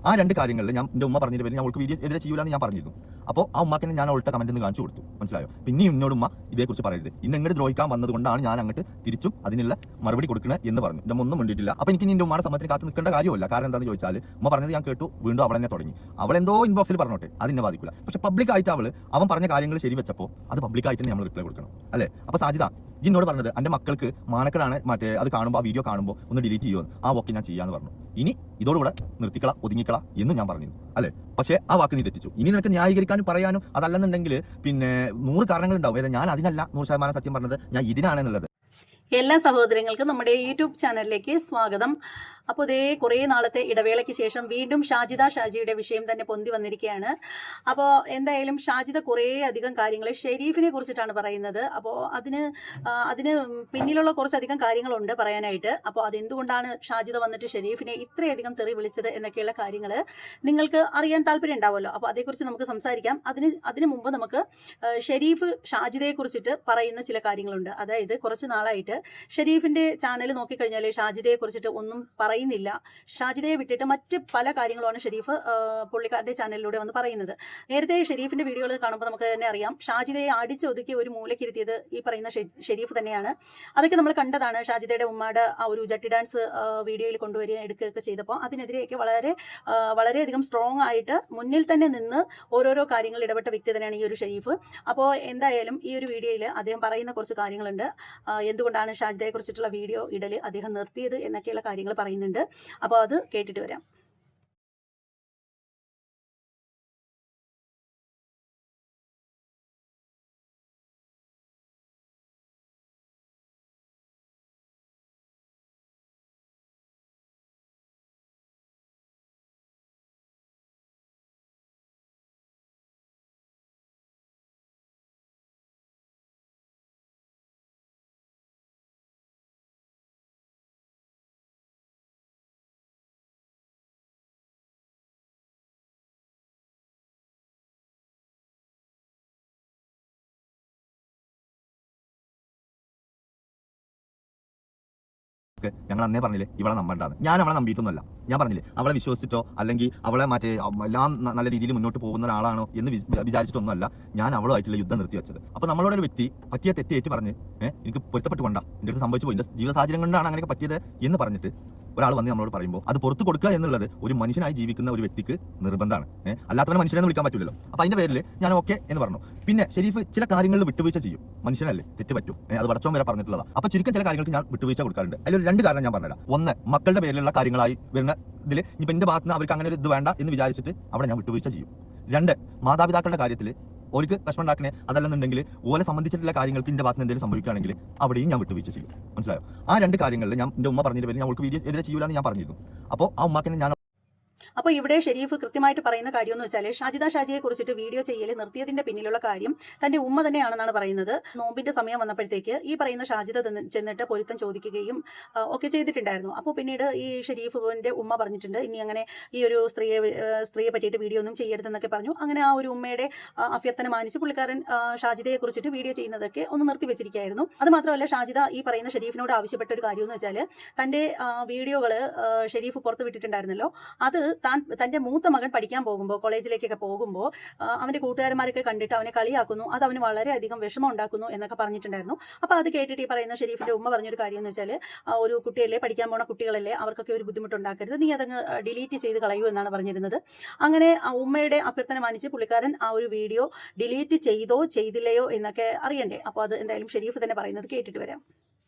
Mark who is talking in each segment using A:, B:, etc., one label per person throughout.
A: ആ രണ്ട് കാര്യങ്ങളിൽ ഞാൻ എൻ്റെ ഉമ്മ പറഞ്ഞതിന്റെ പേര് ഞാൻ അവൾക്ക് വീഡിയോ എതിരെ ചെയ്യൂലെന്ന് ഞാൻ പറഞ്ഞിരുന്നു. അപ്പോൾ ആ ഉമ്മാക്കിനെ ഞാൻ അവളുടെ കമന്റ് ഒന്ന് കാണിച്ചു കൊടുത്തു, മനസ്സിലായോ? പിന്നെയും എന്നോട് ഉമ്മ ഇതേക്കുറിച്ച് പറയരുത്, ഇന്ന് ഇങ്ങോട്ട് ദ്രോഹിക്കാൻ വന്നതുകൊണ്ടാണ് ഞാൻ അങ്ങോട്ട് തിരിച്ചും അതിനുള്ള മറുപടി കൊടുക്കണേ എന്ന് പറഞ്ഞു. എൻ്റെ ഒന്നും വേണ്ടിയിട്ടില്ല. അപ്പോൾ എനിക്ക് എൻ്റെ ഉമ്മയുടെ സമ്മതത്തിന് കാത്ത് നിൽക്കേണ്ട കാര്യമില്ല. കാരണം എന്താണെന്ന് ചോദിച്ചാൽ ഉമ്മ പറഞ്ഞത് ഞാൻ കേട്ടു, വീണ്ടും അവൾ തന്നെ തുടങ്ങി. അവൾ എന്തോ ഇൻബോക്സിൽ പറഞ്ഞോട്ടെ, അതിനെ ബാധിക്കില്ല. പക്ഷെ പബ്ലിക്കായിട്ട് അവൻ പറഞ്ഞ കാര്യങ്ങൾ ശരി വെച്ചപ്പോൾ അത് പബ്ലിക്കായിട്ട് തന്നെ നമ്മൾ റിപ്ലൈ കൊടുക്കണം, അല്ലേ? അപ്പോൾ സാജിദ, എന്നോട് പറഞ്ഞത് എൻ്റെ മക്കൾക്ക് മാനക്കടാണ്, അത് കാണുമ്പോൾ ആ വീഡിയോ കാണുമ്പോൾ ഒന്ന് ഡിലീറ്റ് ചെയ്യുമോ? ആ ഓക്കെ ഞാൻ ചെയ്യാന്ന് പറഞ്ഞു. ഇനി ഇതോടുകൂടെ നിർത്തിക്കള, ഒതുങ്ങിക്കള എന്ന് ഞാൻ പറഞ്ഞു, അല്ലേ? പക്ഷേ ആ വാക്ക് നീ തെറ്റിച്ചു. ഇനി നിനക്ക് ന്യായീകരിക്കാനും പറയാനും അതല്ലെന്നുണ്ടെങ്കിൽ 100 കാരണങ്ങളുണ്ടാവും. ഞാൻ അതിനല്ല 100% സത്യം പറഞ്ഞത്, ഞാൻ ഇതിനാണെന്നുള്ളത്.
B: എല്ലാ സഹോദരങ്ങൾക്കും നമ്മുടെ യൂട്യൂബ് ചാനലിലേക്ക് സ്വാഗതം. അപ്പോൾ ഇതേ കുറേ നാളത്തെ ഇടവേളയ്ക്ക് ശേഷം വീണ്ടും ഷാജിയുടെ വിഷയം തന്നെ പൊന്തി വന്നിരിക്കുകയാണ്. അപ്പോൾ എന്തായാലും ഷാജിദ കുറേ അധികം കാര്യങ്ങൾ ഷെരീഫിനെ കുറിച്ചിട്ടാണ് പറയുന്നത്. അപ്പോൾ അതിന് പിന്നിലുള്ള കുറച്ചധികം കാര്യങ്ങളുണ്ട് പറയാനായിട്ട്. അപ്പോൾ അതെന്തുകൊണ്ടാണ് ഷാജിദ വന്നിട്ട് ഷെരീഫിനെ ഇത്രയധികം തെറി വിളിച്ചത് എന്നൊക്കെയുള്ള കാര്യങ്ങൾ നിങ്ങൾക്ക് അറിയാൻ താല്പര്യം ഉണ്ടാവുമല്ലോ. അപ്പോൾ അതേക്കുറിച്ച് നമുക്ക് സംസാരിക്കാം. അതിന് മുമ്പ് നമുക്ക് ഷെരീഫ് ഷാജിദയെ കുറിച്ചിട്ട് പറയുന്ന ചില കാര്യങ്ങളുണ്ട്. അതായത് കുറച്ച് നാളായിട്ട് ഷെരീഫിന്റെ ചാനൽ നോക്കിക്കഴിഞ്ഞാൽ ഷാജിദയെ കുറിച്ചിട്ട് ഒന്നും പറയുന്നില്ല. ഷാജിദയെ വിട്ടിട്ട് മറ്റ് പല കാര്യങ്ങളുമാണ് ഷെരീഫ് പുള്ളിക്കാരുടെ ചാനലിലൂടെ വന്ന് പറയുന്നത്. നേരത്തെ ഷെരീഫിന്റെ വീഡിയോകൾ കാണുമ്പോൾ നമുക്ക് തന്നെ അറിയാം, ഷാജിദയെ അടിച്ചൊതുക്കി ഒരു മൂലക്കിരുത്തിയത് ഈ പറയുന്ന ഷെരീഫ് തന്നെയാണ്. അതൊക്കെ നമ്മൾ കണ്ടതാണ്. ഷാജിദയുടെ ഉമ്മയുടെ ആ ഒരു ജട്ടി ഡാൻസ് വീഡിയോയിൽ എടുക്കുകയൊക്കെ ചെയ്തപ്പോൾ അതിനെതിരെയൊക്കെ വളരെയധികം സ്ട്രോങ് ആയിട്ട് മുന്നിൽ തന്നെ നിന്ന് ഓരോരോ കാര്യങ്ങൾ ഇടപെട്ട വ്യക്തി തന്നെയാണ് ഈ ഒരു ഷെരീഫ്. അപ്പോൾ എന്തായാലും ഈ ഒരു വീഡിയോയിൽ അദ്ദേഹം പറയുന്ന കുറച്ച് കാര്യങ്ങളുണ്ട്. എന്തുകൊണ്ടാണ് ഷാജിദയെ കുറിച്ചിട്ടുള്ള വീഡിയോ ഇടൽ അദ്ദേഹം നിർത്തിയത് എന്നൊക്കെയുള്ള കാര്യങ്ങൾ പറയുന്നുണ്ട്. അപ്പോൾ അത് കേട്ടിട്ട് വരാം.
A: ഞങ്ങൾ അന്നേ പറഞ്ഞില്ലേ ഇവളെ നമ്പണ്ടാന്ന്. ഞാൻ അവളെ നമ്പിയിട്ടൊന്നുമല്ല. ഞാൻ പറഞ്ഞില്ലേ അവളെ വിശ്വസിച്ചിട്ടോ അല്ലെങ്കിൽ അവളെ എല്ലാം നല്ല രീതിയിൽ മുന്നോട്ട് പോകുന്ന ഒരാളാണോ എന്ന് വിചാരിച്ചിട്ടൊന്നുമല്ല ഞാൻ അവളുമായിട്ടുള്ള യുദ്ധം നിർത്തി വെച്ചത്. അപ്പോൾ നമ്മളോടൊരു വ്യക്തി പറ്റിയ തെറ്റേറ്റ് പറഞ്ഞ് എനിക്ക് പൊരുത്തപ്പെട്ടുകൊണ്ടാ എൻ്റെ അടുത്ത് സംഭവിച്ചു പോയി, എൻ്റെ ജീവിത സാഹചര്യം കൊണ്ടാണ് അങ്ങനെയൊക്കെ പറ്റിയത് എന്ന് പറഞ്ഞിട്ട് ഒരാൾ വന്ന് നമ്മളോട് പറയുമ്പോൾ അത് പുറത്ത് കൊടുക്കുക എന്നുള്ളത് ഒരു മനുഷ്യനായി ജീവിക്കുന്ന ഒരു വ്യക്തിക്ക് നിർബന്ധമാണ്. അല്ലാത്തവനെ മനുഷ്യനെ വിളിക്കാൻ പറ്റില്ലല്ലോ. അപ്പോൾ അതിന്റെ പേരിൽ ഞാൻ ഓക്കെ എന്ന് പറഞ്ഞു. പിന്നെ ഷെരീഫ് ചില കാര്യങ്ങളിൽ വിട്ടുവീഴ്ച ചെയ്യും. മനുഷ്യനല്ലേ, തെറ്റ് പറ്റും. അത് പടച്ചോൻ വരെ പറഞ്ഞിട്ടുള്ളതാണ്. അപ്പോൾ ചുരുക്കം ചില കാര്യങ്ങൾക്ക് ഞാൻ വിട്ടുവീഴ്ച കൊടുക്കാറുണ്ട്. അതിലൊരു 2 കാരണം ഞാൻ പറഞ്ഞുതരാം. ഒന്ന്, മക്കളുടെ പേരിലുള്ള കാര്യങ്ങളായി വരുന്ന ഇതിൽ ഇപ്പം എൻ്റെ ഭാഗത്ത് നിന്ന് അവർക്ക് അങ്ങനെ ഒരു ഇത് വേണ്ട എന്ന് വിചാരിച്ചിട്ട് അവിടെ ഞാൻ വിട്ടുവീഴ്ച ചെയ്യും. 2, മാതാപിതാക്കളുടെ കാര്യത്തിൽ അവർക്ക് വിഷമം ഉണ്ടാക്കണേ അതല്ലെന്നുണ്ടെങ്കിൽ ഓലെ സംബന്ധിച്ചിട്ടുള്ള കാര്യങ്ങൾക്ക് എൻ്റെ ഭാഗത്ത് എന്തെങ്കിലും സംഭവിക്കുകയാണെങ്കിൽ അവിടെയും ഞാൻ വിട്ടുവീഴ്ച ചെയ്യും, മനസ്സിലായോ? ആ 2 കാര്യങ്ങളിൽ ഞാൻ എൻ്റെ ഉമ്മ പറഞ്ഞതിന്റെ പേര് ഞാൻ അവൾക്ക് വീഡിയോ എതിരെ ചെയ്യൂലെന്ന് ഞാൻ പറഞ്ഞിരുന്നു. അപ്പോൾ ആ ഉമ്മാക്കിനെ ഞാൻ
B: അപ്പോൾ ഇവിടെ ഷെരീഫ് കൃത്യമായിട്ട് പറയുന്ന കാര്യം എന്ന് വെച്ചാൽ ഷാജിയെ കുറിച്ചിട്ട് വീഡിയോ ചെയ്യൽ നിർത്തിയതിന്റെ പിന്നിലുള്ള കാര്യം തന്റെ ഉമ്മ തന്നെയാണെന്നാണ് പറയുന്നത്. നോമ്പിന്റെ സമയം വന്നപ്പോഴത്തേക്ക് ഈ പറയുന്ന ഷാജിദ ചെന്നിട്ട് പൊരുത്തം ചോദിക്കുകയും ഒക്കെ ചെയ്തിട്ടുണ്ടായിരുന്നു. അപ്പോൾ പിന്നീട് ഈ ഷെരീഫിന്റെ ഉമ്മ പറഞ്ഞിട്ടുണ്ട് ഇനി അങ്ങനെ ഈ ഒരു സ്ത്രീയെ പറ്റിയിട്ട് വീഡിയോ ഒന്നും ചെയ്യരുതെന്നൊക്കെ പറഞ്ഞു. അങ്ങനെ ആ ഒരു ഉമ്മയുടെ അഭ്യർത്ഥന മാനിച്ച് പുള്ളിക്കാരൻ ഷാജിദയെ കുറിച്ചിട്ട് വീഡിയോ ചെയ്യുന്നതൊക്കെ ഒന്ന് നിർത്തി വെച്ചിരിക്കുകയായിരുന്നു. അത് മാത്രമല്ല ഷാജിദ ഈ പറയുന്ന ഷെരീഫിനോട് ആവശ്യപ്പെട്ട ഒരു കാര്യം എന്ന് വെച്ചാൽ തന്റെ വീഡിയോകൾ ഷെരീഫ് പുറത്ത് വിട്ടിട്ടുണ്ടായിരുന്നല്ലോ, അത് തന്റെ മൂത്ത മകൻ പഠിക്കാൻ പോകുമ്പോൾ കോളേജിലേക്കൊക്കെ പോകുമ്പോൾ അവന്റെ കൂട്ടുകാരന്മാരൊക്കെ കണ്ടിട്ട് അവനെ കളിയാക്കുന്നു, അത് അവന് വളരെയധികം വിഷമം ഉണ്ടാക്കുന്നു എന്നൊക്കെ പറഞ്ഞിട്ടുണ്ടായിരുന്നു. അപ്പോൾ അത് കേട്ടിട്ട് ഈ പറയുന്ന ഷെരീഫിന്റെ ഉമ്മ പറഞ്ഞൊരു കാര്യം എന്ന് വെച്ചാൽ ഒരു കുട്ടിയല്ലേ, പഠിക്കാൻ പോണ കുട്ടികളല്ലേ, അവർക്കൊക്കെ ഒരു ബുദ്ധിമുട്ടുണ്ടാക്കരുത്, നീ അതങ്ങ് ഡിലീറ്റ് ചെയ്ത് കളയൂ എന്നാണ് പറഞ്ഞിരുന്നത്. അങ്ങനെ ഉമ്മയുടെ അഭ്യർത്ഥന മാനിച്ച് പുള്ളിക്കാരൻ ആ ഒരു വീഡിയോ ഡിലീറ്റ് ചെയ്തോ ചെയ്തില്ലയോ എന്നൊക്കെ അറിയണ്ടേ. അപ്പോൾ അത് എന്തായാലും ഷെരീഫ് തന്നെ പറയുന്നത് കേട്ടിട്ട് വരാം.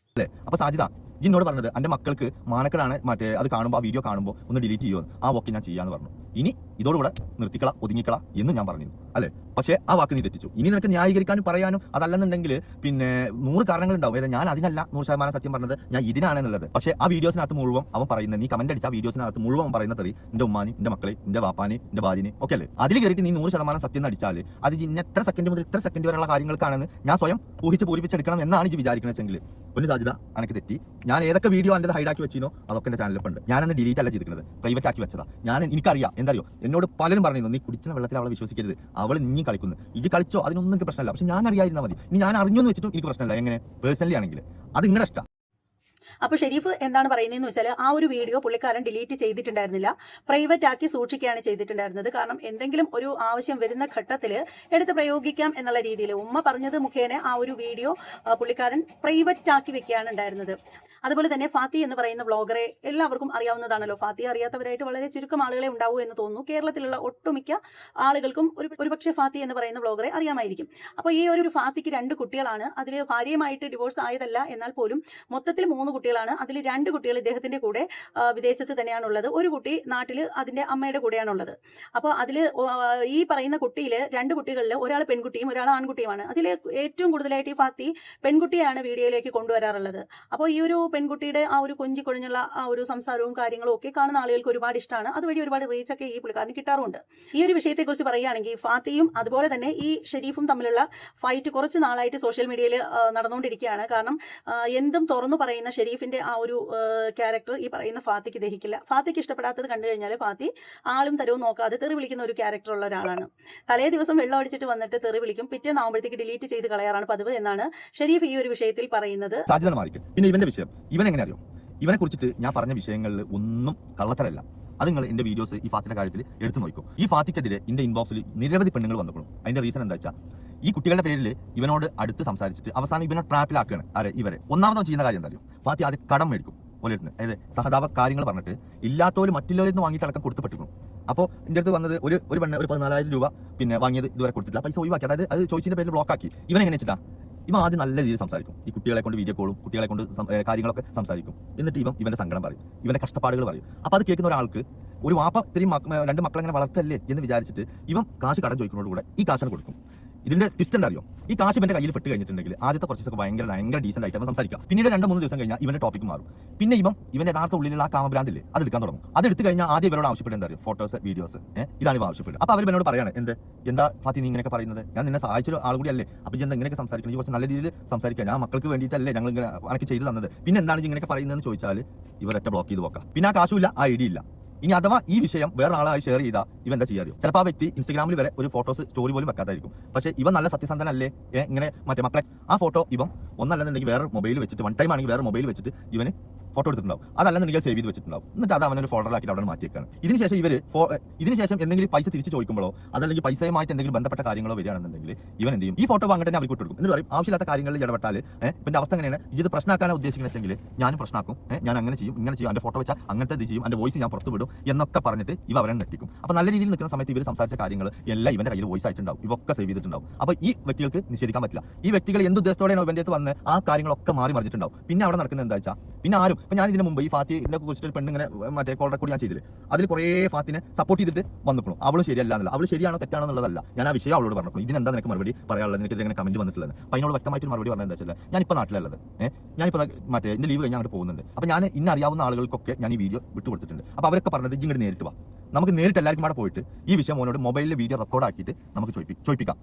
A: അപ്പോൾ സാജിദ, എന്നോട് പറഞ്ഞത് എൻ്റെ മക്കൾക്ക് മാനക്കടാണ്, അത് കാണുമ്പോൾ ആ വീഡിയോ കാണുമ്പോൾ ഒന്ന് ഡിലീറ്റ് ചെയ്യുമോ? ആ ഓക്കെ ഞാൻ ചെയ്യാന്ന് പറഞ്ഞു. ഇനി ഇതോടുകൂടെ നിർത്തിക്കള, ഒതുങ്ങിക്കള എന്ന് ഞാൻ പറഞ്ഞു, അല്ലേ? പക്ഷേ ആ വാക്ക് നീ തെറ്റിച്ചു. ഇനി നിനക്ക് ന്യായീകരിക്കാനും പറയാനും അതല്ലെന്നുണ്ടെങ്കിൽ 100 കാരണങ്ങളുണ്ടാവും. ഞാൻ അതിനല്ല 100% സത്യം പറഞ്ഞത്, ഞാൻ ഇതിനാണെന്നുള്ളത്. പക്ഷേ ആ വീഡിയോസിനകത്ത് മുഴുവൻ അവൻ പറയുന്നത്, നീ കമന്റ് അടിച്ച ആ വീഡിയോസിനകത്ത് മുഴുവൻ പറയുന്ന തെറി എൻ്റെ ഉമ്മാനെയും എൻ്റെ മക്കളെ, എൻ്റെ വാപ്പാനെയും എൻ്റെ ഭാര്യനെയും ഒക്കെ അല്ലേ? അതിൽ കയറിയിട്ട് നീ 100% സത്യം അടിച്ചാൽ അത് ഇന്ന എത്ര സെക്കൻഡ് മുതൽ ഇത്ര സെക്കൻഡ് വരെയുള്ള കാര്യങ്ങൾക്കാണെന്ന് ഞാൻ സ്വയം പൂരിപ്പിച്ചെടുക്കണം എന്നാണ് ഇത് വിചാരിക്കുന്നത്. ഒരു സാധ്യത എനിക്ക് തെറ്റി. ഞാൻ ഏതൊക്കെ വീഡിയോ എൻ്റെ ഹൈഡാക്കി വെച്ചിനോ അതൊക്കെ എൻ്റെ ചാനലിലുണ്ട്. ഞാനന്ന് ഡിലീറ്റ് അല്ല ചെയ്തിരിക്കുന്നത്, പ്രൈവറ്റ് ആക്കി വെച്ചതാ. എനിക്കറിയാം എന്തറിയോ, എന്നോട് പലരും പറഞ്ഞിരുന്നു നീ കുടിച്ച വെള്ളത്തിൽ അവളെ വിശ്വസിക്കരുത്, അവൾ നീ കളിക്കുന്നു, ഇത് കളിച്ചോ, അതിനൊന്നും എനിക്ക് പ്രശ്നമല്ല. പക്ഷെ ഞാൻ അറിയാതിരുന്നാൽ മതി. ഇനി ഞാൻ അറിഞ്ഞു എന്ന് വെച്ചിട്ടും എനിക്ക് പ്രശ്നമല്ല. എങ്ങനെ പേഴ്സണലി ആണെങ്കിൽ അത് നിങ്ങളുടെ ഇഷ്ടം.
B: അപ്പോൾ ഷെരീഫ് എന്താണ് പറയുന്നതെന്ന് വെച്ചാൽ ആ ഒരു വീഡിയോ പുള്ളിക്കാരൻ ഡിലീറ്റ് ചെയ്തിട്ടുണ്ടായിരുന്നില്ല, പ്രൈവറ്റ് ആക്കി സൂക്ഷിക്കുകയാണ് ചെയ്തിട്ടുണ്ടായിരുന്നത്. കാരണം എന്തെങ്കിലും ഒരു ആവശ്യം വരുന്ന ഘട്ടത്തിൽ എടുത്ത് പ്രയോഗിക്കാം എന്നുള്ള രീതിയിൽ ഉമ്മ പറഞ്ഞത് മുഖേന ആ ഒരു വീഡിയോ പുള്ളിക്കാരൻ പ്രൈവറ്റ് ആക്കി വെക്കുകയാണ് ഉണ്ടായിരുന്നത്. അതുപോലെ തന്നെ ഫാത്തി എന്ന് പറയുന്ന വ്ളോഗറെ എല്ലാവർക്കും അറിയാവുന്നതാണല്ലോ. ഫാത്തി അറിയാത്തവരായിട്ട് വളരെ ചുരുക്കം ആളുകളെ ഉണ്ടാവൂ എന്ന് തോന്നുന്നു. കേരളത്തിലുള്ള ഒട്ടുമിക്ക ആളുകൾക്കും ഒരുപക്ഷെ ഫാത്തി എന്ന് പറയുന്ന വ്ളോഗറെ അറിയാമായിരിക്കും. അപ്പോൾ ഈ ഒരു ഫാത്തിക്ക് 2 കുട്ടികളാണ്. അതിൽ ഭാര്യയുമായിട്ട് ഡിവോഴ്സ് ആയതല്ല, എന്നാൽ പോലും മൊത്തത്തിൽ 3 കുട്ടികളാണ്. അതിൽ 2 കുട്ടികൾ ഇദ്ദേഹത്തിന്റെ കൂടെ വിദേശത്ത് തന്നെയാണുള്ളത്. ഒരു കുട്ടി നാട്ടിൽ അതിന്റെ അമ്മയുടെ കൂടെയാണുള്ളത്. അപ്പോൾ അതിൽ ഈ പറയുന്ന കുട്ടിയിൽ 2 കുട്ടികളിൽ ഒരാൾ പെൺകുട്ടിയും ഒരാൾ ആൺകുട്ടിയുമാണ്. അതിൽ ഏറ്റവും കൂടുതലായിട്ട് ഈ ഫാത്തി പെൺകുട്ടിയാണ് വീഡിയോയിലേക്ക് കൊണ്ടുവരാറുള്ളത്. അപ്പോൾ ഈ ഒരു പെൺകുട്ടിയുടെ ആ ഒരു കൊഞ്ചി കൊഴിഞ്ഞുള്ള ആ ഒരു സംസാരവും കാര്യങ്ങളും ഒക്കെ കാണുന്ന ആളുകൾക്ക് ഒരുപാട് ഇഷ്ടമാണ്. അതുവഴി ഒരുപാട് റീച്ച് ഒക്കെ ഈ പുള്ളിക്കാരന് കിട്ടാറുണ്ട്. ഈ ഒരു വിഷയത്തെക്കുറിച്ച് പറയുകയാണെങ്കിൽ ഫാത്തിയും അതുപോലെ തന്നെ ഈ ഷെരീഫും തമ്മിലുള്ള ഫൈറ്റ് കുറച്ച് നാളായിട്ട് സോഷ്യൽ മീഡിയയിൽ നടന്നുകൊണ്ടിരിക്കുകയാണ്. കാരണം എന്തും തുറന്നു പറയുന്ന ഷെരീഫിന്റെ ആ ഒരു ക്യാരക്ടർ ഈ പറയുന്ന ഫാത്തിക്ക് ദഹിക്കില്ല. ഫാത്തിക്ക് ഇഷ്ടപ്പെടാത്തത് കണ്ടു കഴിഞ്ഞാൽ ഫാത്തി ആളും തരവും നോക്കാതെ തെറി വിളിക്കുന്ന ഒരു ക്യാരക്ടർ ഉള്ള ഒരാളാണ്. തലേ ദിവസം വെള്ളം അടിച്ചിട്ട് വന്നിട്ട് തെറി വിളിക്കും, പിറ്റേന്നാവുമ്പോഴത്തേക്ക് ഡിലീറ്റ് ചെയ്ത് കളയാറാണ് പതിവ് എന്നാണ് ഷെരീഫ് ഈ ഒരു വിഷയത്തിൽ പറയുന്നത്.
A: പിന്നെ ഇവന്റെ വിഷയം ഇവൻ എങ്ങനെ അറിയോ? ഇവനെ കുറിച്ചിട്ട് ഞാൻ പറഞ്ഞ വിഷയങ്ങളിൽ ഒന്നും കള്ളത്തരല്ല. അത് നിങ്ങൾ എന്റെ വീഡിയോസ് ഈ ഫാത്തിന്റെ കാര്യത്തിൽ എടുത്തു നോക്കും. ഈ ഫാത്തിക്കെതിരെ എന്റെ ഇൻബോക്സിൽ നിരവധി പെണ്ണുങ്ങൾ വന്നിട്ടുള്ളൂ. അതിന്റെ റീസൺ എന്താ വെച്ചാൽ ഈ കുട്ടികളുടെ പേരിൽ ഇവനോട് അടുത്ത് സംസാരിച്ചിട്ട് അവസാനം ഇവനെ ട്രാപ്പിലാക്കുകയാണ്. ഇവരെ ഒന്നാമതോ ചെയ്യുന്ന കാര്യം എന്താ അറിയോ? ഫാത്തി ആദ്യം കടം മേടിക്കും ഓരോരുന്ന്, അതായത് സഹതാപ കാര്യങ്ങൾ പറഞ്ഞിട്ട് ഇല്ലാത്തവരും മറ്റുള്ളവരിൽ നിന്ന് വാങ്ങിയിട്ട് അടക്കം കൊടുത്ത് പെട്ടിരുന്നു. അപ്പോൾ എൻ്റെ അടുത്ത് വന്നത് ഒരു പെണ്ണ് ഒരു 14,000 രൂപ പിന്നെ വാങ്ങിയത് ഇതുവരെ കൊടുത്തില്ല, പൈസ ഒഴിവാക്കി. അതായത് അത് ചോദിച്ചതിന്റെ പേരിൽ ബ്ലോക്കാക്കി. ഇവൻ എങ്ങനെ വെച്ചിട്ടാ? ഇവ ആദ്യം നല്ല രീതിയിൽ സംസാരിക്കും, ഈ കുട്ടികളെ കൊണ്ട് വീഡിയോ കോളും കുട്ടികളെ കൊണ്ട് കാര്യങ്ങളൊക്കെ സംസാരിക്കും. എന്നിട്ട് ഇവന്റെ സങ്കടം പറയും, ഇവന്റെ കഷ്ടപ്പാടുകൾ പറയും. അപ്പോൾ അത് കേൾക്കുന്ന ഒരാൾക്ക് ഒരു വാപ്പ ഇത്രയും 2 മക്കളെ അങ്ങനെ വളർത്തല്ലേ എന്ന് വിചാരിച്ചിട്ട് ഇവൻ കാശ് കടം ചോദിക്കുന്നതോടുകൂടെ ഈ കാശാണ് കൊടുക്കും. ഇതിന്റെ ട്വിസ്റ്റ് എന്താ അറിയോ? ഈ കാശ് ഇവന്റെ കയ്യിൽ പെട്ട് കഴിഞ്ഞിട്ടുണ്ടെങ്കിൽ ആദ്യത്തെ കുറച്ച് ദിവസം ഭയങ്കര ഡീസന്റ് ആയിട്ട് അവൻ സംസാരിക്കാം. പിന്നീട് 2-3 ദിവസം കഴിഞ്ഞാൽ ഇവന്റെ ടോപ്പിക് മാറും. പിന്നെ ഇവന്റെ യഥാർത്ഥ ഉള്ളിലുള്ള ആ കാമഭ്രാന്തില്ലേ അത് എടുക്കാൻ തുടങ്ങും. അത് എടുത്തു കഴിഞ്ഞാൽ ആദ്യം ഇവരോട് ആവശ്യപ്പെടുന്നത് എന്താ അറിയോ? Photos, videos. ഇതാണ് ഇവ ആവശ്യപ്പെടുന്നത്. അപ്പോൾ അവർ എന്നോട് പറയാണ്, എന്താ ഫാത്തി നീ ഇങ്ങനെയൊക്കെ പറയുന്നത്? ഞാൻ നിന്നെ സഹായിച്ച ആൾ കൂടി അല്ലേ? അപ്പോൾ എന്താ ഇങ്ങനെയൊക്കെ സംസാരിക്കണം? കുറച്ച് നല്ല രീതിയിൽ സംസാരിക്കുക. ഞാൻ മക്കൾക്ക് വേണ്ടിയിട്ടല്ലേ ഞങ്ങൾ ഇങ്ങനെ അനക്ക് ചെയ്തു തന്നത്. പിന്നെ എന്താണ് ഇങ്ങനെയൊക്കെ പറയുന്നതെന്ന് ചോദിച്ചാൽ ഇവരൊറ്റ ബ്ലോക്ക് ചെയ്ത് പോക്കാം. പിന്നെ ആ കാശുമില്ല, ആ ഐഡി ഇല്ല. ഇനി അഥവാ ഈ വിഷയം വേറെ ആളായി ഷെയർ ചെയ്താൽ ഇവ എന്താ ചെയ്യാറിയോ? ചിലപ്പോൾ ആ വ്യക്തി ഇൻസ്റ്റാഗ്രാമിൽ വരെ ഒരു ഫോട്ടോസ് സ്റ്റോറി പോലും വെക്കാതായിരിക്കും. പക്ഷേ ഇവൻ നല്ല സത്യസന്ധനല്ലേ ഇങ്ങനെ മക്കളെ ആ ഫോട്ടോ ഇവൻ ഒന്നല്ലെന്നുണ്ടെങ്കിൽ വേറെ മൊബൈൽ വെച്ചിട്ട് വൺ ടൈം ആണെങ്കിൽ വേറെ മൊബൈൽ വെച്ചിട്ട് ഇവന് ഫോട്ടോ എടുത്തിട്ടുണ്ടാവും. അതല്ലെന്നുണ്ടെങ്കിൽ സേവ് ചെയ്ത് വെച്ചിട്ടുണ്ടാവും. എന്നിട്ട് അത് അവനൊരു ഫോൾഡറിലാക്കി അവിടെ മാറ്റിയേക്കാണ്. ഇതിനുശേഷം എന്തെങ്കിലും പൈസ തിരിച്ച് ചോദിക്കുമ്പോഴോ അതല്ലെങ്കിൽ പൈസയുമായിട്ട് എന്തെങ്കിലും ബന്ധപ്പെട്ട കാര്യങ്ങളോ വരികയാണെന്നുണ്ടെങ്കിൽ ഇവൻ എന്ത് ചെയ്യും? ഈ ഫോട്ടോ വാങ്ങിട്ട് തന്നെ അവർക്ക് കൊടുക്കും. എന്നിട്ട് പറയും ആവശ്യമില്ലാത്ത കാര്യങ്ങളിൽ ഇടപെട്ടാൽ പിന്നെ അവസ്ഥ എങ്ങനെയാണ്? ഇത് പ്രശ്നമാക്കാനാണ് ഉദ്ദേശിക്കുന്നതെങ്കിൽ ഞാനും പ്രശ്നമാക്കും, ഞാൻ അങ്ങനെ ചെയ്യും, ഇങ്ങനെ ചെയ്യും, എൻ്റെ ഫോട്ടോ വെച്ചാൽ അങ്ങനത്തെ ഇത് ചെയ്യും, എൻ്റെ വോയിസ് ഞാൻ പുറത്ത് വിടും എന്നൊക്കെ പറഞ്ഞിട്ട് അവരെ നെട്ടിക്കും. അപ്പോൾ നല്ല രീതിയിൽ നിൽക്കുന്ന സമയത്ത് ഇവർ സംസാരിച്ച കാര്യങ്ങൾ എല്ലാം ഇവന്റെ കയ്യിൽ വോയിസ് ആയിട്ടുണ്ടാവും, ഇവൊക്കെ സേവ് ചെയ്തിട്ടുണ്ടാവും. അപ്പോൾ ഈ വ്യക്തികൾക്ക് നിഷേധിക്കാൻ പറ്റില്ല. ഈ വ്യക്തികൾ എന്ത് ഉദ്ദേശത്തോടെയാണ് ഇവന്റെ അടുത്ത് വന്ന് ആ കാര്യങ്ങളൊക്കെ മാറി മറിഞ്ഞിട്ടുണ്ടാവും. പിന്നെ അവിടെ നടക്കുന്നത് എന്താ വെച്ചാൽ പിന്നെ ആരും ഇപ്പം ഞാൻ ഇതിന് മുമ്പ് ഈ ഫാത്തിനെ കുറിച്ചിട്ട് പെണ്ണിങ്ങനെ കോൾ റെക്കോർഡ് ഞാൻ ചെയ്തില്ല. അതിൽ കുറേ ഫാത്തിനെ സപ്പോർട്ട് ചെയ്തിട്ട് വന്നിട്ടുള്ളൂ. അവൾ ശരിയല്ല എന്നല്ല, അവൾ ശരിയാണോ തെറ്റാണോ എന്നുള്ളതല്ല. ഞാൻ ആ വിഷയം അവളോട് പറഞ്ഞു, ഇതിനെന്താ നിനക്ക് മറുപടി പറയാനുള്ളത്, നിനക്ക് ഇങ്ങനെ കമന്റ് വന്നിട്ടുള്ളത്. അപ്പോൾ അതിനോട് വ്യക്തമായിട്ട് മറുപടി പറഞ്ഞത് എന്താ വെച്ചാൽ ഞാനിപ്പോൾ നാട്ടിലുള്ളത്, ഞാനിപ്പോൾ എൻ്റെ ലീവ് കഴിഞ്ഞ് അങ്ങോട്ട് പോകുന്നുണ്ട്. അപ്പോൾ ഞാൻ ഇന്ന അറിയാവുന്ന ആളുകൾക്കൊക്കെ ഞാൻ ഈ വീഡിയോ വിട്ടുകൊടുത്തിട്ടുണ്ട്. അപ്പോൾ അവരൊക്കെ പറഞ്ഞത് ഇങ്ങോട്ട് നേരിട്ട് വാ, നമുക്ക് നേരിട്ട് എല്ലാവർക്കും അവിടെ പോയിട്ട് ഈ വിഷയം മോനോട് മൊബൈലിൽ വീഡിയോ റെക്കോർഡ് ആക്കിയിട്ട് നമുക്ക് ചോദിപ്പിക്കാം.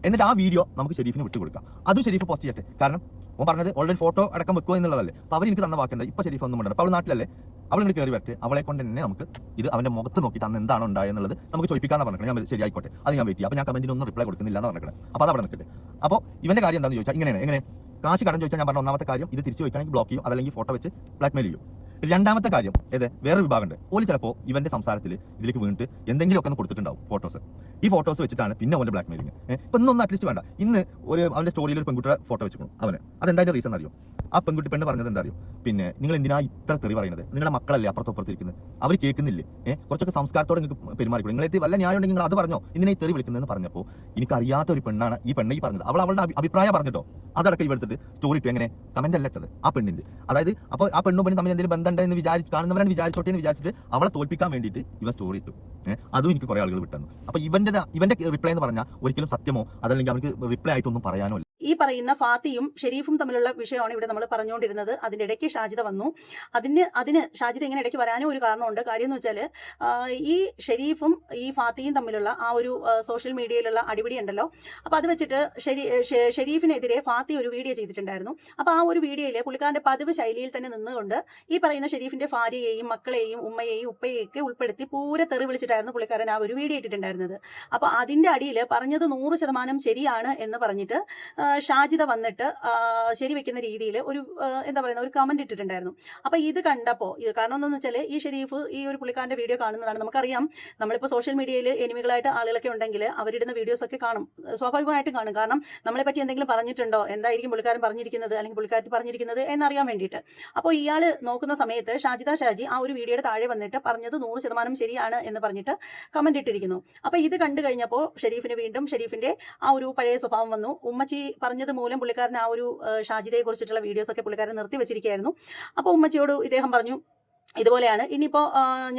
A: എന്നിട്ട് ആ വീഡിയോ നമുക്ക് ഷെരീഫിന് വിട്ടുകൊടുക്കാം. അതും ഷെരീഫ് പോസ്റ്റ് ചെയ്യട്ടെ. കാരണം ഓൻ പറഞ്ഞത് ഓൾറെഡി ഫോട്ടോ അടക്കം വെക്കുക എന്നുള്ളതല്ലേ. അപ്പോൾ അവർ എനിക്ക് തന്ന വാക്കെന്താ? ഇപ്പോൾ ഷെരീഫ് ഒന്നും വേണ്ട, അപ്പോൾ അവൾ നാട്ടിലല്ലേ, അവളിങ്ങോട്ട് കയറി വരട്ടെ, അവളെ കൊണ്ട് തന്നെ നമുക്ക് ഇത് അവൻ്റെ മുഖത്ത് നോക്കിയിട്ട് അന്ന് എന്താണോ ഉണ്ടായെന്നുള്ളത് നമുക്ക് ചോദിപ്പിക്കാന്ന് പറഞ്ഞത്. ഞാൻ ശരി ആയിക്കോട്ടെ, അത് ഞാൻ വെയിറ്റ് ചെയ്യാം. അപ്പോൾ ഞാൻ കമന്റിനൊന്നും റിപ്ലൈ കൊടുക്കുന്നില്ല എന്ന് പറഞ്ഞത്. അപ്പോൾ അത് അവിടെ നിൽക്കട്ടെ. അപ്പോൾ ഇവന്റെ കാര്യം എന്താണെന്ന് ചോദിച്ചാൽ എങ്ങനെ കാശ് കടം ചോദിച്ചാൽ ഞാൻ പറഞ്ഞ ഒന്നാമത്തെ കാര്യം ഇത് തിരിച്ചു ചോദിക്കണമെങ്കിൽ ബ്ലോക്ക് ചെയ്യും, അതല്ലെങ്കിൽ ഫോട്ടോ വെച്ച് ബ്ലാക്ക്മെയിൽ ചെയ്യും. രണ്ടാമത്തെ കാര്യം വേറെ വിഭാഗമുണ്ട്. ഓല് ചിലപ്പോൾ ഇവന്റെ സംസാരത്തിൽ ഇതിലേക്ക് വീണിട്ട് എന്തെങ്കിലുമൊക്കെ ഒന്ന് കൊടുത്തിട്ടുണ്ടാവും ഫോട്ടോസ്. ഈ ഫോട്ടോസ് വെച്ചിട്ടാണ് പിന്നെ അവൻ്റെ ബ്ലാക്ക്മെയിലിങ്. ഇപ്പം ഇന്നൊന്നും അറ്റ്ലീസ്റ്റ് വേണ്ട. ഇന്ന് അവൻ്റെ സ്റ്റോറിയിൽ ഒരു പെൺകുട്ടിയുടെ ഫോട്ടോ വെച്ചിരിക്കണം അവന്. അതെന്തായാലും റീസൺ അറിയോ? ആ പെണ്ണ് പറഞ്ഞത് എന്താ അറിയോ? പിന്നെ നിങ്ങൾ എന്തിനാ ഇത്ര തെറി പറയുന്നത്? നിങ്ങളുടെ മക്കളല്ലേ അപ്പുറത്തിരിക്കുന്നത്, അവർ കേൾക്കുന്നില്ലേ? കുറച്ചൊക്കെ സംസ്കാരത്തോടെ നിങ്ങൾക്ക് പെരുമാറിക്കും. നിങ്ങളെ വല്ല ന്യായം ഉണ്ടെങ്കിൽ നിങ്ങൾ അത് പറഞ്ഞോ, ഇതിനെ ഈ തെറി വിളിക്കുന്നതെന്ന് പറഞ്ഞപ്പോൾ എനിക്കറിയാത്ത ഒരു പെണ്ണാണ് ഈ പെണ്ണ ഈ പറഞ്ഞത്. അവളുടെ അഭിപ്രായം പറഞ്ഞിട്ടോ അതടക്കം ഇവടുത്തിട്ട് സ്റ്റോറി ഇട്ടു. എങ്ങനെ കമന്റ് അല്ല ഇട്ടത് ആ പെണ്ണിന്റെ. അതായത് അപ്പോൾ ആ പെണ്ണും പെണ്ണും തമ്മിൽ എന്തെങ്കിലും ബന്ധമുണ്ടെന്ന് കാണുന്നവരാണ് വിചാരിച്ചോട്ടെ എന്ന് വിചാരിച്ചിട്ട് അവളെ തോൽപ്പിക്കാൻ വേണ്ടിയിട്ട് ഇവ സ്റ്റോറി ഇട്ടു. അതും എനിക്ക് കുറെ ആളുകൾ വിട്ടു. അപ്പോൾ ഇവന്റെ റിപ്ലൈ എന്ന് പറഞ്ഞാൽ ഒരിക്കലും സത്യമോ അതല്ലെങ്കിൽ അവർക്ക് റിപ്ലൈ ആയിട്ടൊന്നും പറയാനോ ഇല്ല.
B: ഈ പറയുന്ന ഫാത്തിയും ഷെരീഫും തമ്മിലുള്ള വിഷയമാണ് ഇവിടെ നമ്മൾ പറഞ്ഞുകൊണ്ടിരുന്നത്. അതിൻ്റെ ഇടയ്ക്ക് ഷാജിദ വന്നു. അതിന് ഷാജിദ ഇങ്ങനെ ഇടയ്ക്ക് വരാനും ഒരു കാരണമുണ്ട്. കാര്യം എന്ന് വെച്ചാൽ ഈ ഷെരീഫും ഈ ഫാത്തിയും തമ്മിലുള്ള ആ ഒരു സോഷ്യൽ മീഡിയയിലുള്ള അടിപിടി ഉണ്ടല്ലോ. അപ്പോൾ അത് വെച്ചിട്ട് ഷെരീഫിനെതിരെ ഫാത്തി ഒരു വീഡിയോ ചെയ്തിട്ടുണ്ടായിരുന്നു. അപ്പോൾ ആ ഒരു വീഡിയോയിൽ പുള്ളിക്കാരൻ്റെ പതിവ് ശൈലിയിൽ തന്നെ നിന്നുകൊണ്ട് ഈ പറയുന്ന ഷെരീഫിൻ്റെ ഭാര്യയെയും മക്കളെയും ഉമ്മയെയും ഉപ്പയെയും ഒക്കെ ഉൾപ്പെടുത്തി പൂരെ തെറി വിളിച്ചിട്ടായിരുന്നു പുള്ളിക്കാരൻ ആ ഒരു വീഡിയോ ഇട്ടിട്ടുണ്ടായിരുന്നത്. അപ്പോൾ അതിൻ്റെ അടിയിൽ പറഞ്ഞത് 100% ശരിയാണ് എന്ന് പറഞ്ഞിട്ട് ഷാജിദ വന്നിട്ട് ശരിവെക്കുന്ന രീതിയിൽ ഒരു എന്താ പറയുന്ന ഒരു കമന്റ് ഇട്ടിട്ടുണ്ടായിരുന്നു. അപ്പൊ ഇത് കണ്ടപ്പോൾ ഇത് കാരണം എന്താണെന്ന് വെച്ചാൽ ഈ ഷെരീഫ് ഈ ഒരു പുള്ളിക്കാരന്റെ വീഡിയോ കാണുന്നതാണ്. നമുക്കറിയാം നമ്മളിപ്പോൾ സോഷ്യൽ മീഡിയയിൽ എനിമികളായിട്ട് ആളുകളൊക്കെ ഉണ്ടെങ്കിൽ അവരിടുന്ന വീഡിയോസ് ഒക്കെ കാണും, സ്വാഭാവികമായിട്ടും കാണും. കാരണം നമ്മളെ പറ്റി എന്തെങ്കിലും പറഞ്ഞിട്ടുണ്ടോ, എന്തായിരിക്കും പുള്ളിക്കാരൻ പറഞ്ഞിരിക്കുന്നത് അല്ലെങ്കിൽ പുള്ളിക്കാരത്തി പറഞ്ഞിരിക്കുന്നത് എന്നറിയാൻ വേണ്ടിയിട്ട്. അപ്പോൾ ഇയാൾ നോക്കുന്ന സമയത്ത് ഷാജിദ ഷാജി ആ ഒരു വീഡിയോയുടെ താഴെ വന്നിട്ട് പറഞ്ഞത് 100% ശരിയാണ് എന്ന് പറഞ്ഞിട്ട് കമന്റ് ഇട്ടിരിക്കുന്നു. അപ്പോൾ ഇത് കണ്ടു കഴിഞ്ഞപ്പോൾ ഷെരീഫിന് വീണ്ടും ഷെരീഫിന്റെ ആ ഒരു പഴയ സ്വഭാവം വന്നു. ഉമ്മച്ചി പറഞ്ഞത് മൂലം പുള്ളിക്കാരൻ ആ ഒരു ഷാജിദയെ കുറിച്ചിട്ടുള്ള വീഡിയോസ് ഒക്കെ പുള്ളിക്കാരൻ നിർത്തി വെച്ചിരിക്കുകയായിരുന്നു. അപ്പോൾ ഉമ്മച്ചിയോട് ഇദ്ദേഹം പറഞ്ഞു ഇതുപോലെയാണ് ഇനിയിപ്പോ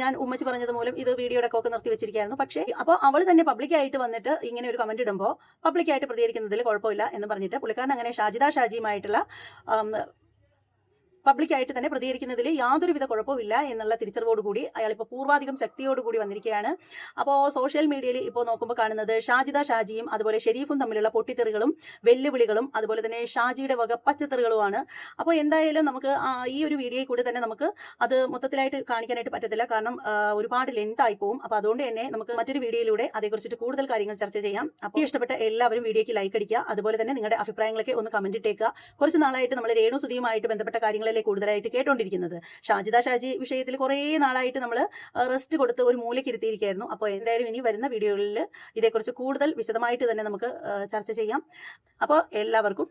B: ഞാൻ ഉമ്മച്ചി പറഞ്ഞത് മൂലം ഇത് വീഡിയോയുടെ ഒക്കെ നിർത്തി വെച്ചിരിക്കുകയായിരുന്നു. പക്ഷേ അപ്പോൾ അവൾ തന്നെ പബ്ലിക്കായിട്ട് വന്നിട്ട് ഇങ്ങനെ ഒരു കമന്റ് ഇടുമ്പോൾ പബ്ലിക്കായിട്ട് പ്രതികരിക്കുന്നതിൽ കുഴപ്പമില്ല എന്ന് പറഞ്ഞിട്ട് പുള്ളിക്കാരൻ അങ്ങനെ ഷാജിദ ഷാജിയുമായിട്ടുള്ള പബ്ലിക്കായിട്ട് തന്നെ പ്രതികരിക്കുന്നതിൽ യാതൊരുവിധ കുഴപ്പമില്ല എന്നുള്ള തിരിച്ചറിവോടുകൂടി അയാൾ ഇപ്പോൾ പൂർവാധികം ശക്തിയോടുകൂടി വന്നിരിക്കുകയാണ്. അപ്പോൾ സോഷ്യൽ മീഡിയയിൽ ഇപ്പോൾ നോക്കുമ്പോൾ കാണുന്നത് ഷാജിദ ഷാജിയും അതുപോലെ ഷെരീഫും തമ്മിലുള്ള പൊട്ടിത്തെറികളും വെല്ലുവിളികളും അതുപോലെ തന്നെ ഷാജിയുടെ വക പച്ചത്തെറികളുമാണ്. അപ്പോൾ എന്തായാലും നമുക്ക് ഈ ഒരു വീഡിയോയിൽ കൂടി തന്നെ നമുക്ക് അത് മൊത്തത്തിലായിട്ട് കാണിക്കാനായിട്ട് പറ്റത്തില്ല, കാരണം ഒരുപാട് ലെന്ത് ആയി പോകും. അപ്പോൾ അതുകൊണ്ട് തന്നെ നമുക്ക് മറ്റൊരു വീഡിയോയിലൂടെ അതേക്കുറിച്ചിട്ട് കൂടുതൽ കാര്യങ്ങൾ ചർച്ച ചെയ്യാം. അപ്പോൾ ഇഷ്ടപ്പെട്ട എല്ലാവരും വീഡിയോയ്ക്ക് ലൈക്ക് അടിക്കുക, അതുപോലെ തന്നെ നിങ്ങളുടെ അഭിപ്രായങ്ങളൊക്കെ ഒന്ന് കമന്റ് ഇട്ടേക്കുക. കുറച്ച് നാളായിട്ട് നമ്മൾ രേണു സുധിയുമായിട്ട് ബന്ധപ്പെട്ട കാര്യങ്ങൾ കൂടുതലായിട്ട് കേട്ടോണ്ടിരിക്കുന്നത്. ഷാജിദ ഷാജി വിഷയത്തിൽ കുറേ നാളായിട്ട് നമ്മൾ റെസ്റ്റ് കൊടുത്ത് ഒരു മൂലയ്ക്ക് ഇരുത്തിയിരിക്കുകയായിരുന്നു. അപ്പോൾ എന്തായാലും ഇനി വരുന്ന വീഡിയോകളിൽ ഇതേക്കുറിച്ച് കൂടുതൽ വിശദമായിട്ട് തന്നെ നമുക്ക് ചർച്ച ചെയ്യാം. അപ്പോൾ എല്ലാവർക്കും